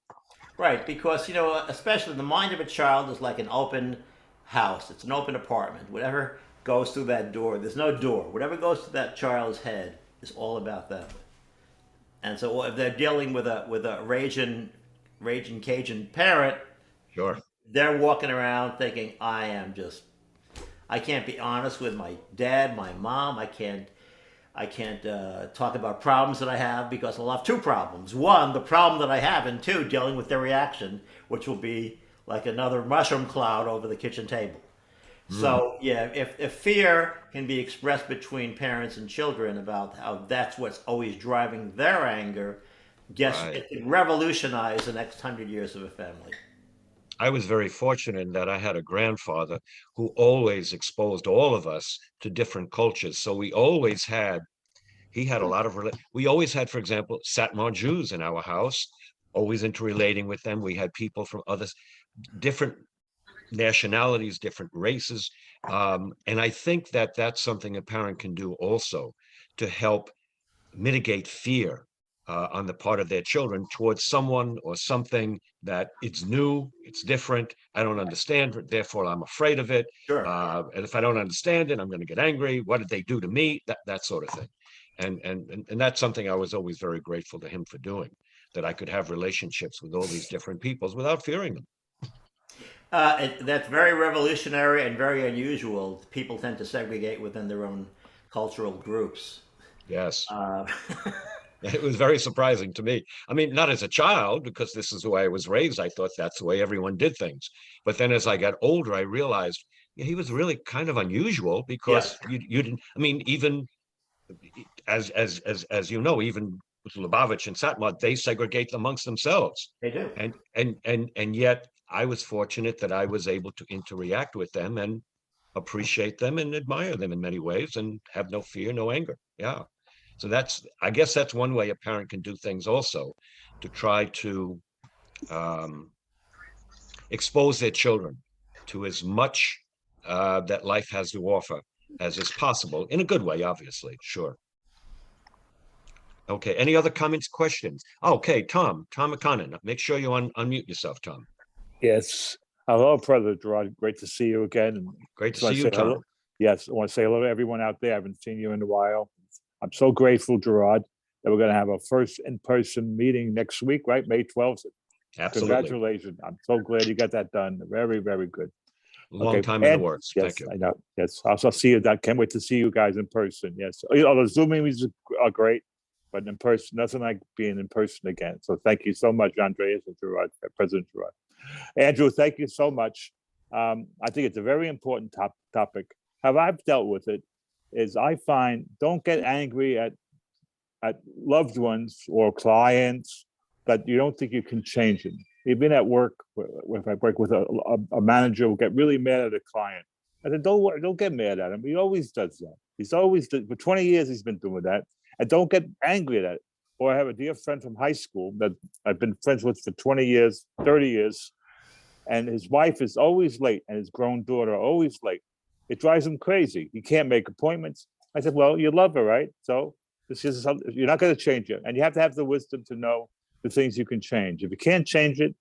Right, because especially the mind of a child is like an open house. It's an open apartment. Whatever goes through that door, there's no door. Whatever goes to that child's head is all about them. And so if they're dealing with a raging Cajun parent, Sure. they're walking around thinking, I can't be honest with my dad, my mom. I can't talk about problems that I have because I'll have two problems. One, the problem that I have, and two, dealing with their reaction, which will be like another mushroom cloud over the kitchen table. So yeah, if fear can be expressed between parents and children about how that's what's always driving their anger, guess Right. it can revolutionize the next 100 years of a family. I was very fortunate in that I had a grandfather who always exposed all of us to different cultures. So he had a lot of, we always had, for example, Satmar Jews in our house, always interrelating with them. We had people from other different nationalities, different races. And I think that that's something a parent can do also to help mitigate fear on the part of their children towards someone or something that it's new, it's different, I don't understand it, therefore I'm afraid of it. Sure. And if I don't understand it, I'm going to get angry. What did they do to me? That sort of thing. And that's something I was always very grateful to him for doing, that I could have relationships with all these different peoples without fearing them. That's very revolutionary and very unusual. People tend to segregate within their own cultural groups. Yes. Uh, It was very surprising to me. I mean, not as a child, because this is the way I was raised. I thought that's the way everyone did things. But then as I got older, I realized yeah, he was really kind of unusual yeah, because you didn't, I mean, even as you know, even with Lubavitch and Satmar, they segregate amongst themselves. they do. And yet I was fortunate that I was able to interact with them and appreciate them and admire them in many ways and have no fear, no anger. Yeah. So I guess that's one way a parent can do things also, to try to expose their children to as much that life has to offer as is possible, in a good way, obviously, sure. Okay, any other comments, questions? Okay, Tom McConnell, make sure you unmute yourself, Tom. Yes. Hello, Brother Gerard. Great to see you again. And Great to just wanna see you, say hello. Tom. Yes, I want to say hello to everyone out there. I haven't seen you in a while. I'm so grateful, Gerard, that we're going to have a first in-person meeting next week, right? May 12th. Absolutely. Congratulations. I'm so glad you got that done. Very, very good. Long Okay, time in the and- works. Yes, Thank you. I know. Yes, I'll see you. I can't wait to see you guys in person. Yes. The Zoom meetings are great, but in person, nothing like being in person again. So thank you so much, Andreas and Gerard, President Gerard. Andrew, thank you so much. I think it's a very important topic. how I've dealt with it is I find don't get angry at loved ones or clients that you don't think you can change them. Even at work, if I work with a manager who get really mad at a client, I said, don't get mad at him. He always does that. He's always for 20 years he's been doing that, and don't get angry at it. Or I have a dear friend from high school that I've been friends with for 20 years, 30 years, and his wife is always late, and his grown daughter always late. It drives him crazy. He can't make appointments. I said, well, you love her, right? So this is something, you're not going to change it, and you have to have the wisdom to know the things you can change. If you can't change it,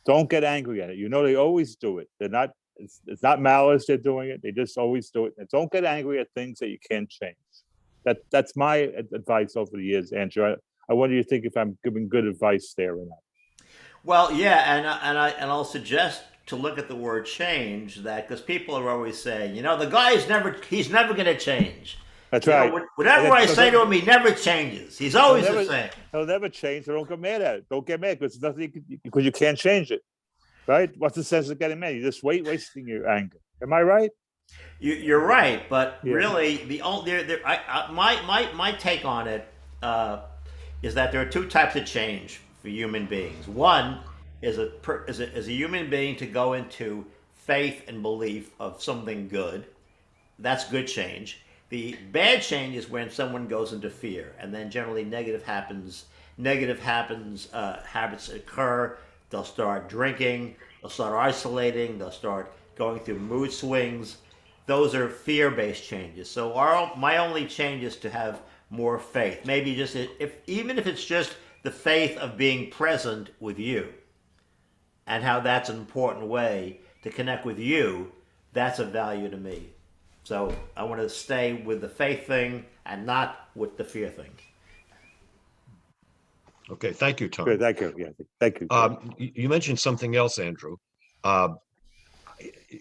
don't get angry at it. You know they always do it. They're not. It's not malice. They're doing it. They just always do it. And don't get angry at things that you can't change. That's my advice over the years, Andrew. I wonder you think if I'm giving good advice there or not. Well, yeah, I'll suggest to look at the word change, that because people are always saying, the guy he's never going to change. That's right. Whatever I say to him, he never changes. He's always the same. He'll never change. So don't get mad at it. Don't get mad because nothing because you can't change it, right? What's the sense of getting mad? You're just wasting your anger. Am I right? You're right, but really, my take on it is that there are two types of change for human beings. One is a human being to go into faith and belief of something good. That's good change. The bad change is when someone goes into fear, and then generally negative habits occur. They'll start drinking, they'll start isolating, they'll start going through mood swings. Those are fear-based changes. So my only change is to have more faith. Maybe even if it's just the faith of being present with you, and how that's an important way to connect with you. That's a value to me. So I want to stay with the faith thing and not with the fear thing. Okay, thank you, Tom. Good, thank you. Yeah, thank you. You mentioned something else, Andrew.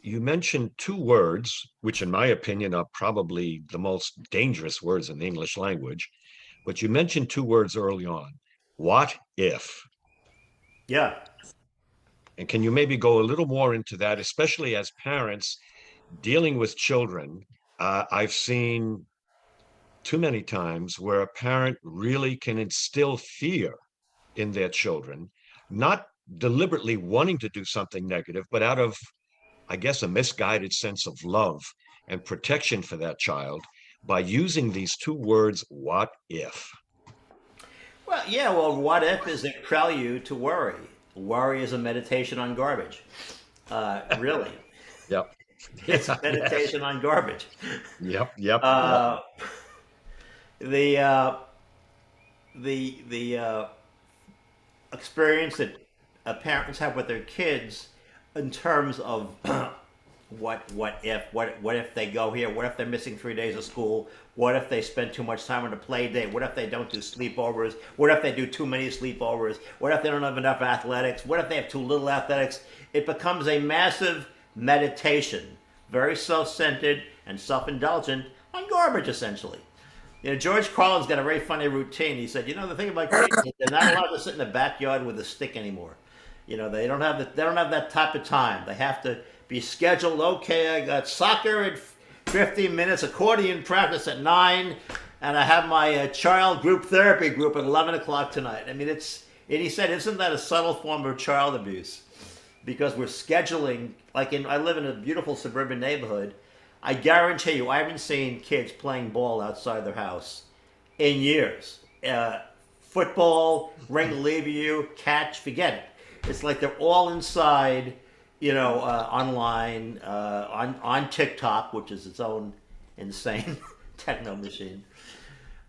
You mentioned two words, which in my opinion are probably the most dangerous words in the English language, but you mentioned two words early on. What if? Yeah. And can you maybe go a little more into that, especially as parents dealing with children? I've seen too many times where a parent really can instill fear in their children, not deliberately wanting to do something negative, but out of, I guess, a misguided sense of love and protection for that child by using these two words, what if? Well, yeah, what if is a prelude to worry. Worry is a meditation on garbage. Really. Yep. It's a meditation on garbage. Yep. The experience that parents have with their kids in terms of what if they go here, what if they're missing 3 days of school, what if they spend too much time on a play date, what if they don't do sleepovers, what if they do too many sleepovers, what if they don't have enough athletics, what if they have too little athletics. It becomes a massive meditation, very self-centered and self-indulgent on garbage, essentially. George Carlin's got a very funny routine. He said, the thing about kids is they're not allowed to sit in the backyard with a stick anymore. They don't have that type of time. They have to be scheduled. Okay, I got soccer at 15 minutes, accordion practice at 9, and I have my child group therapy group at 11 o'clock tonight. I mean, and he said, isn't that a subtle form of child abuse? Because we're scheduling, I live in a beautiful suburban neighborhood. I guarantee you, I haven't seen kids playing ball outside their house in years. Football, ring leave you, catch, forget it. It's like they're all inside, online, on TikTok, which is its own insane techno machine.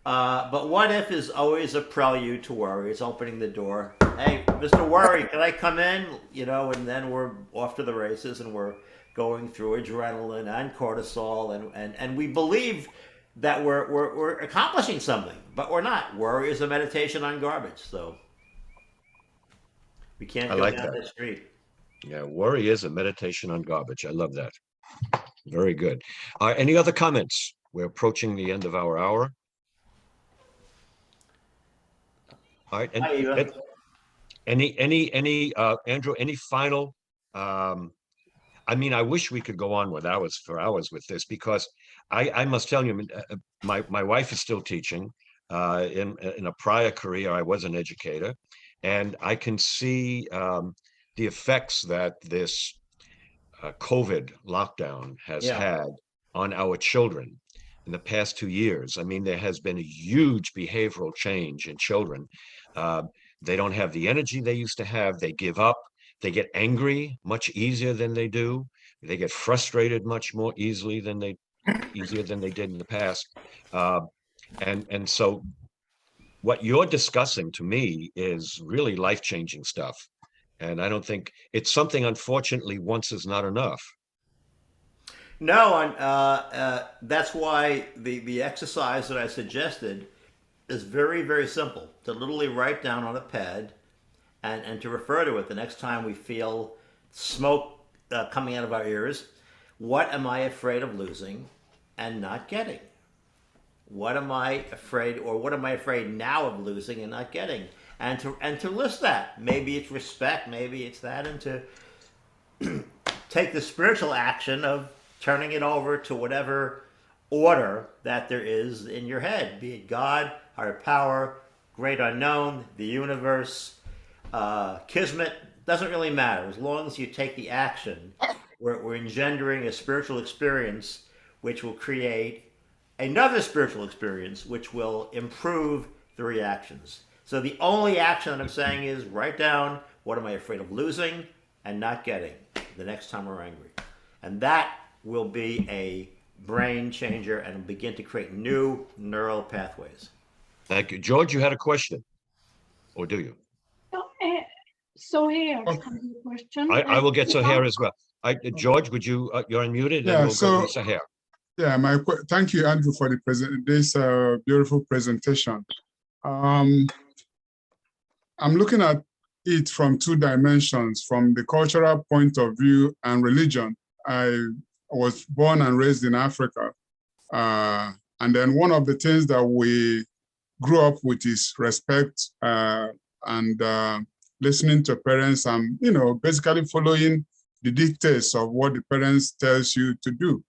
But what if is always a prelude to worry. It's opening the door. Hey, Mr. Worry, can I come in? And then we're off to the races, and we're going through adrenaline and cortisol, and we believe that we're accomplishing something, but we're not. Worry is a meditation on garbage, so we can't go down the street. Yeah, worry is a meditation on garbage. I love that. Very good. Any other comments? We're approaching the end of our hour. All right. Any Andrew, any final I mean, I wish we could go on with hours for hours with this because I must tell you, my wife is still teaching. In a prior career, I was an educator, and I can see the effects that this COVID lockdown has Yeah. had on our children in the past 2 years. I mean, there has been a huge behavioral change in children. Uh, they don't have the energy they used to have. They give up. They get angry much easier than they do. They get frustrated much more easier than they did in the past. Uh, and so what you're discussing to me is really life-changing stuff. And I don't think it's something, unfortunately, once is not enough. No, and that's why the exercise that I suggested is very, very simple. To literally write down on a pad and to refer to it the next time we feel smoke coming out of our ears. What am I afraid of losing and not getting? What am I afraid, or what am I afraid now of losing and not getting? And to list that. Maybe it's respect, maybe it's that, and to take the spiritual action of turning it over to whatever order that there is in your head, be it God, higher power, great unknown, the universe, kismet, doesn't really matter. As long as you take the action, we're engendering a spiritual experience which will create another spiritual experience which will improve the reactions. So the only action that I'm saying is write down what am I afraid of losing and not getting the next time we're angry. And that will be a brain changer and begin to create new neural pathways. Thank you. George, you had a question, or do you? So here Okay. comes the question. I will get Sahar as well. George, would you, you're unmuted, and Yeah, we'll go to so Sahar. yeah, thank you, Andrew, for this beautiful presentation. I'm looking at it from two dimensions, from the cultural point of view and religion. I was born and raised in Africa. And then one of the things that we grew up with is respect and listening to parents and, basically following the dictates of what the parents tells you to do.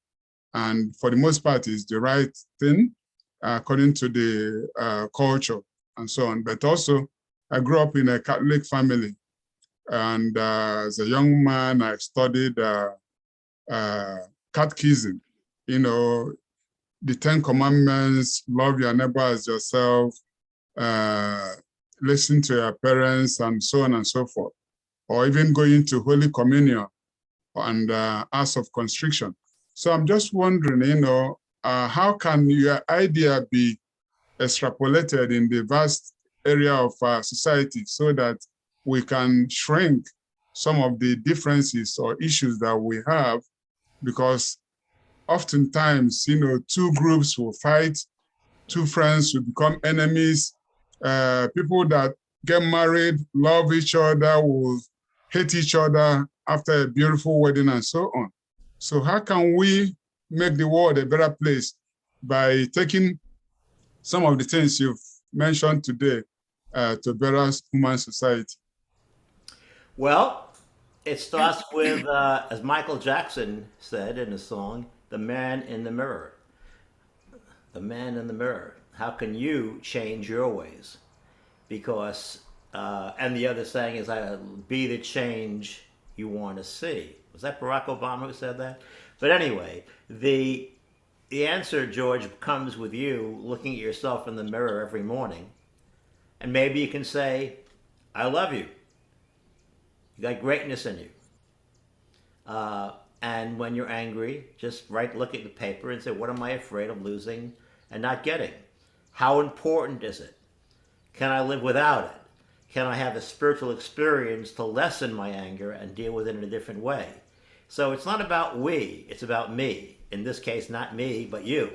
And for the most part, is the right thing according to the culture and so on. But also, I grew up in a Catholic family. And as a young man, I studied catechism, the 10 Commandments, love your neighbor as yourself, listen to your parents, and so on and so forth. Or even going to Holy Communion and Acts of Constriction. So I'm just wondering, how can your idea be extrapolated in the vast area of society so that we can shrink some of the differences or issues that we have? Because oftentimes, two groups will fight, two friends will become enemies, people that get married, love each other, will hate each other after a beautiful wedding and so on. So how can we make the world a better place by taking some of the things you've mentioned today to better human society? Well, it starts with, as Michael Jackson said in a song, the man in the mirror. The man in the mirror. How can you change your ways? Because, and the other saying is, be the change you want to see. Was that Barack Obama who said that? But anyway, the answer, George, comes with you looking at yourself in the mirror every morning. And maybe you can say, I love you. You got greatness in you. And when you're angry, just look at the paper and say, what am I afraid of losing and not getting? How important is it? Can I live without it? Can I have a spiritual experience to lessen my anger and deal with it in a different way? So it's not about we, it's about me. In this case, not me, but you.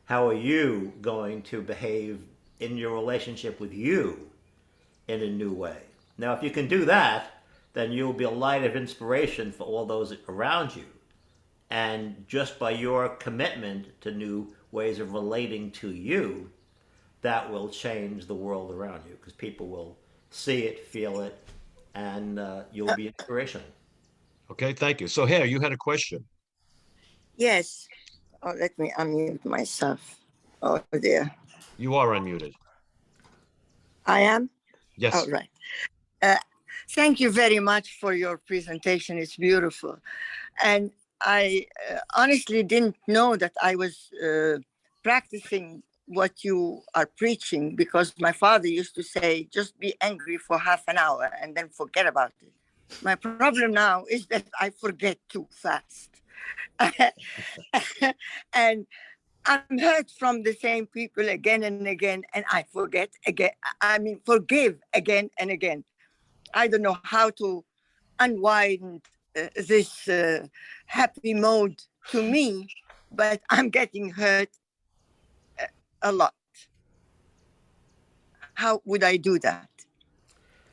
How are you going to behave in your relationship with you in a new way? Now, if you can do that, then you'll be a light of inspiration for all those around you. And just by your commitment to new ways of relating to you, that will change the world around you, because people will see it, feel it, and you'll be inspirational. Okay, thank you. So here, you had a question. Yes. Oh, let me unmute myself. Oh dear. You are unmuted. I am? Yes. All right. Uh, thank you very much for your presentation. It's beautiful. And I honestly didn't know that I was practicing what you are preaching, because my father used to say, just be angry for half an hour and then forget about it. My problem now is that I forget too fast. And I'm hurt from the same people again and again, and I forget again. I mean, forgive again and again. I don't know how to unwind this happy mode to me, but I'm getting hurt a lot. How would I do that?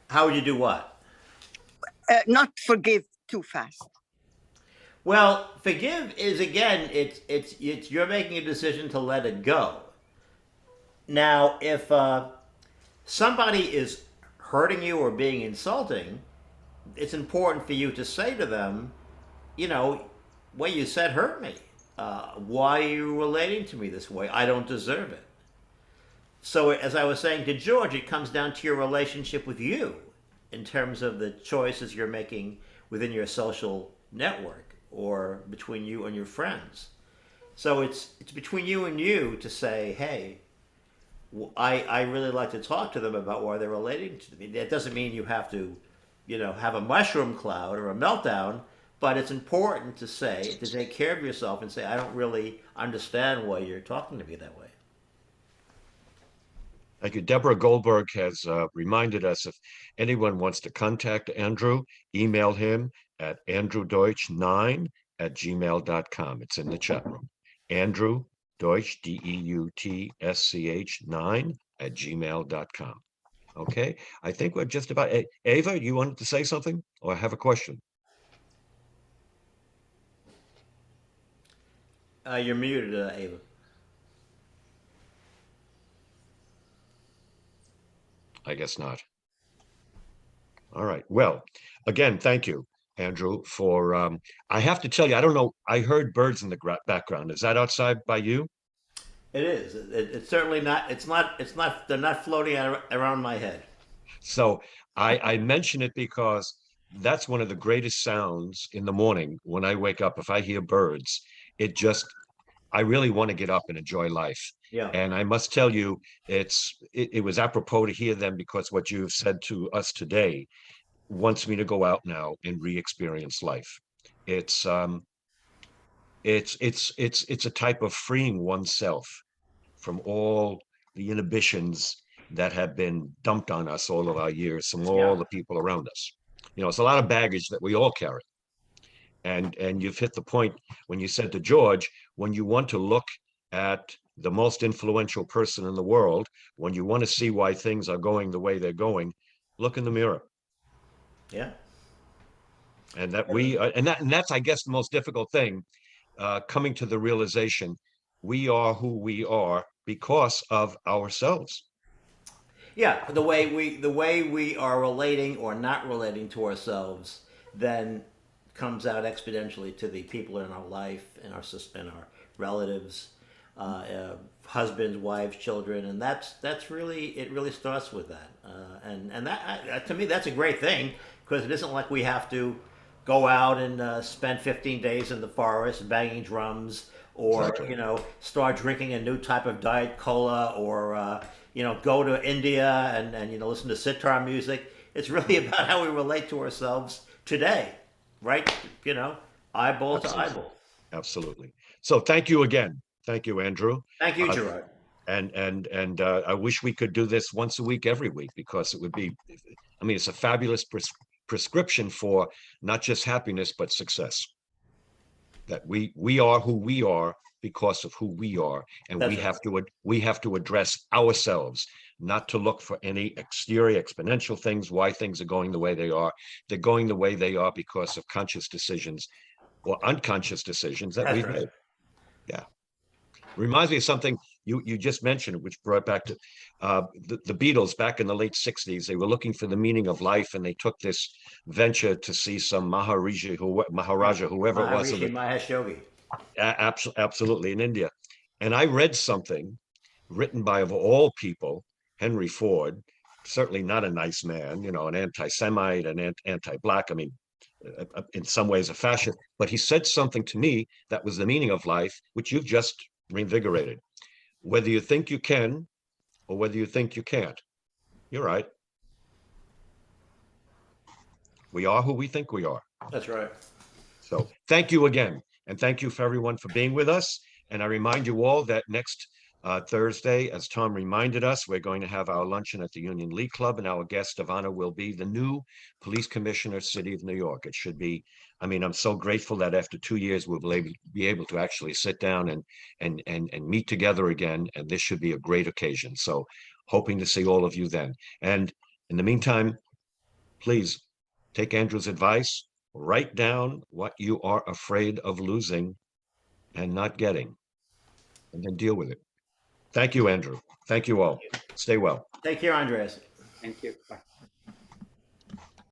How would you do what? Not forgive too fast. Well, forgive is again, it's you're making a decision to let it go. Now, if somebody is hurting you or being insulting, it's important for you to say to them, you know, what you said hurt me. Why are you relating to me this way? I don't deserve it. So, as I was saying to George, it comes down to your relationship with you in terms of the choices you're making within your social network or between you and your friends. So it's between you and you to say, hey, I really like to talk to them about why they're relating to me. That doesn't mean you have to, you know, have a mushroom cloud or a meltdown, but it's important to say, to take care of yourself and say, I don't really understand why you're talking to me that way. Thank you. Deborah Goldberg has reminded us if anyone wants to contact Andrew, email him at andrewdeutsch9@gmail.com. It's in the chat room. Andrew Deutsch, DEUTSCH9 @gmail.com. Okay, I think we're just about. Ava, you wanted to say something or have a question? You're muted, Ava. I guess not. All right. Well, again, thank you, Andrew, for I have to tell you, I don't know, I heard birds in the background. Is that outside by you? It is. It's certainly not. It's not. It's not. They're not floating around my head. So I mention it because that's one of the greatest sounds in the morning when I wake up. If I hear birds, it just I really want to get up and enjoy life. Yeah. And I must tell you, it was apropos to hear them because what you've said to us today wants me to go out now and re-experience life. It's it's a type of freeing oneself from all the inhibitions that have been dumped on us all of our years from all Yeah. the people around us. You know, it's a lot of baggage that we all carry. And you've hit the point when you said to George, when you want to look at the most influential person in the world, when you want to see why things are going the way they're going, look in the mirror. Yeah. And that we and that's I guess the most difficult thing, coming to the realization we are who we are because of ourselves. Yeah. The way we are relating or not relating to ourselves then comes out exponentially to the people in our life and our relatives, husbands, wives, children, and that's really it. Really starts with that, and that to me that's a great thing because it isn't like we have to go out and spend 15 days in the forest banging drums or Exactly. start drinking a new type of diet cola or go to India and listen to sitar music. It's really about how we relate to ourselves today, right? Eyeball to Absolutely. eyeball. Absolutely. So thank you again. Thank you, Andrew. Thank you, Uh, Gerard. and I wish we could do this once a week, every week, because it would be, I mean, it's a fabulous prescription for not just happiness, but success. That we are who we are because of who we are, and That's right. we have to address ourselves, not to look for any exterior exponential things, why things are going the way they are. They're going the way they are because of conscious decisions or unconscious decisions that That's we've right. made. Yeah. Reminds me of something you just mentioned it, which brought back to the Beatles back in the late 60s. They were looking for the meaning of life, and they took this venture to see some Maharaja, whoever it was. Maharishi Mahesh Yogi. Absolutely, in India. And I read something written by, of all people, Henry Ford, certainly not a nice man, you know, an anti-Semite, an anti-Black. I mean, in some ways a fascist, but he said something to me that was the meaning of life, which you've just reinvigorated. Whether you think you can or whether you think you can't, you're right. We are who we think we are. That's right. So thank you again. And thank you for everyone for being with us. And I remind you all that next Thursday, as Tom reminded us, we're going to have our luncheon at the Union League Club, and our guest of honor will be the new police commissioner, City of New York. It should be, I mean, I'm so grateful that after 2 years, we'll be able to actually sit down and meet together again. And this should be a great occasion. So hoping to see all of you then. And in the meantime, please take Andrew's advice, write down what you are afraid of losing and not getting, and then deal with it. Thank you, Andrew. Thank you all. Stay well. Take care, Andreas. Thank you. Bye.